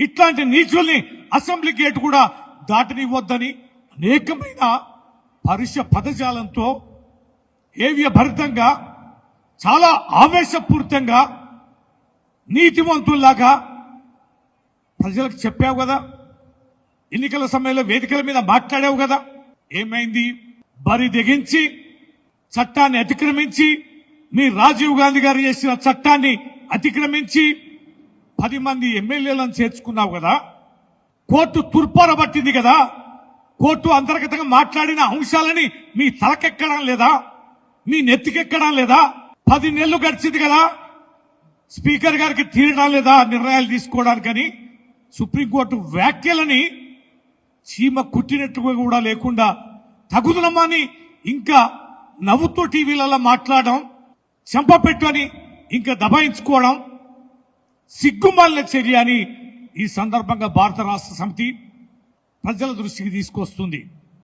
ఇట్లాంటి నీచుల్ని assembly gate కూడా దాటనివ్వద్దని అనేకమైన పరుష పదజాలంతో ఏవ్య భరితంగా చాలా ఆవేశపూరితంగా నీతివంతుల్లాగా ప్రజలకు చెప్పావు కదా, ఎన్నికల సమయంలో వేదికల మీద మాట్లాడావు కదా. ఏమైంది? బరి తెగించి చట్టాన్ని అతిక్రమించి, మీ రాజీవ్ గాంధీ గారు చేసిన చట్టాన్ని అతిక్రమించి 10 మంది ఎమ్మెల్యేలను చేర్చుకున్నావు కదా. కోర్టు తుర్పార పట్టింది కదా. కోర్టు అంతర్గతంగా మాట్లాడిన అంశాలని మీ తలకెక్కడం లేదా, మీ నెత్తికెక్కడం లేదా? 10 నెలలు గడిచింది కదా, స్పీకర్ గారికి తీరడం లేదా నిర్ణయాలు తీసుకోవడానికని? సుప్రీంకోర్టు వ్యాఖ్యలని చీమ కుట్టినట్టుగా కూడా లేకుండా తగుదనమని ఇంకా నవ్వుతూ టీవీలలో మాట్లాడడం, చెంపపెట్టు అని ఇంకా దబాయించుకోవడం సిగ్గుమాలిన చర్య అని ఈ సందర్భంగా భారత రాష్ట్ర సమితి ప్రజల దృష్టికి తీసుకొస్తుంది.